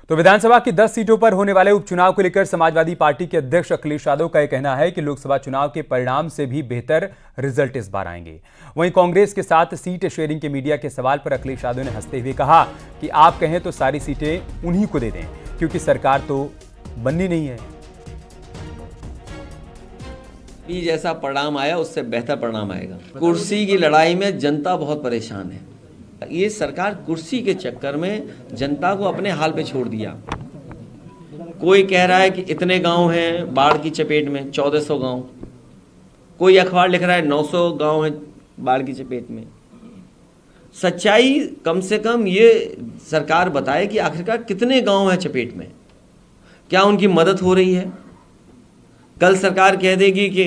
तो विधानसभा की 10 सीटों पर होने वाले उपचुनाव को लेकर समाजवादी पार्टी के अध्यक्ष अखिलेश यादव का यह कहना है कि लोकसभा चुनाव के परिणाम से भी बेहतर रिजल्ट इस बार आएंगे। वहीं कांग्रेस के साथ सीट शेयरिंग के मीडिया के सवाल पर अखिलेश यादव ने हंसते हुए कहा कि आप कहें तो सारी सीटें उन्हीं को दे दें, क्योंकि सरकार तो बननी नहीं है। जैसा परिणाम आया उससे बेहतर परिणाम आएगा। कुर्सी की लड़ाई में जनता बहुत परेशान है। ये सरकार कुर्सी के चक्कर में जनता को अपने हाल पे छोड़ दिया। कोई कह रहा है कि इतने गांव हैं बाढ़ की चपेट में, 1400 गांव। कोई अखबार लिख रहा है 900 गांव हैं बाढ़ की चपेट में। सच्चाई कम से कम ये सरकार बताए कि आखिरकार कितने गांव हैं चपेट में, क्या उनकी मदद हो रही है। कल सरकार कह देगी कि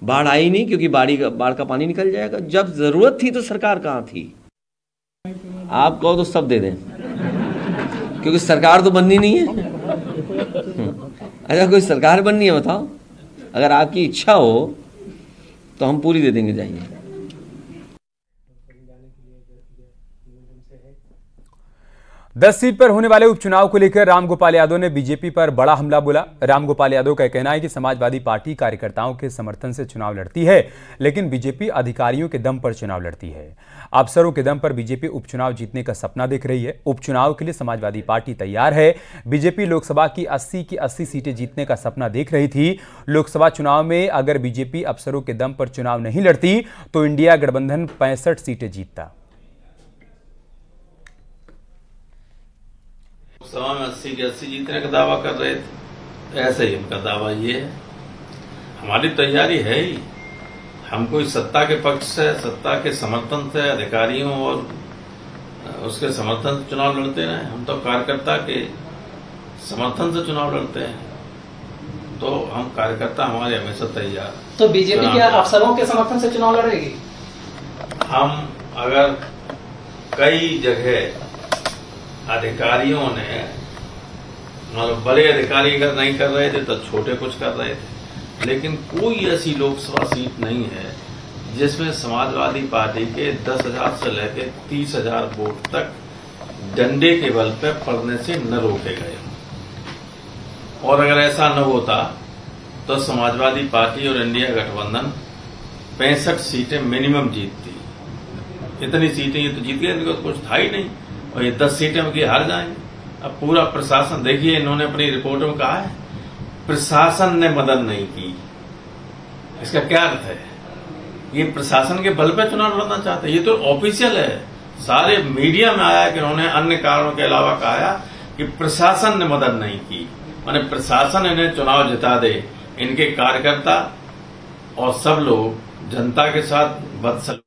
बाढ़ आई नहीं क्योंकि बाढ़ का पानी निकल जाएगा। जब जरूरत थी तो सरकार कहाँ थी? आप कहो तो सब दे दें, क्योंकि सरकार तो बननी नहीं है। अच्छा, कोई सरकार बननी है बताओ? अगर आपकी इच्छा हो तो हम पूरी दे देंगे, जाइए। दस सीट पर होने वाले उपचुनाव को लेकर रामगोपाल यादव ने बीजेपी पर बड़ा हमला बोला। रामगोपाल यादव का कहना है कि समाजवादी पार्टी कार्यकर्ताओं के समर्थन से चुनाव लड़ती है, लेकिन बीजेपी अधिकारियों के दम पर चुनाव लड़ती है। अफसरों के दम पर बीजेपी उपचुनाव जीतने का सपना देख रही है। उपचुनाव के लिए समाजवादी पार्टी तैयार है। बीजेपी लोकसभा की 80 की 80 सीटें जीतने का सपना देख रही थी। लोकसभा चुनाव में अगर बीजेपी अफसरों के दम पर चुनाव नहीं लड़ती तो इंडिया गठबंधन 65 सीटें जीतता। लोकसभा में 80 की 80 जीतने का दावा कर रहे थे, ऐसे ही उनका दावा ये है। हमारी तैयारी है ही। हम कोई सत्ता के पक्ष से, सत्ता के समर्थन से, अधिकारियों और उसके समर्थन से चुनाव लड़ते रहे। हम तो कार्यकर्ता के समर्थन से चुनाव लड़ते हैं, तो हम कार्यकर्ता हमारे हमेशा तैयार। तो बीजेपी क्या अफसरों के समर्थन से चुनाव लड़ेगी? हम अगर कई जगह अधिकारियों ने, मतलब बड़े अधिकारी अगर नहीं कर रहे थे तो छोटे कुछ कर रहे थे, लेकिन कोई ऐसी लोकसभा सीट नहीं है जिसमें समाजवादी पार्टी के 10,000 से लेकर 30,000 वोट तक डंडे के बल पर पड़ने से न रोके गए। और अगर ऐसा न होता तो समाजवादी पार्टी और इंडिया गठबंधन 65 सीटें मिनिमम जीतती। इतनी सीटें ये तो जीत गए, इनको कुछ था ही नहीं, और ये 10 सीटें उनकी हार जाएंगे। अब पूरा प्रशासन देखिए, इन्होंने अपनी रिपोर्टों में कहा है प्रशासन ने मदद नहीं की। इसका क्या अर्थ है? ये प्रशासन के बल पे चुनाव लड़ना चाहते हैं। ये तो ऑफिशियल है, सारे मीडिया में आया कि उन्होंने अन्य कारणों के अलावा कहा कि प्रशासन ने मदद नहीं की। माने प्रशासन इन्हें चुनाव जिता दे, इनके कार्यकर्ता और सब लोग जनता के साथ बदसलूकी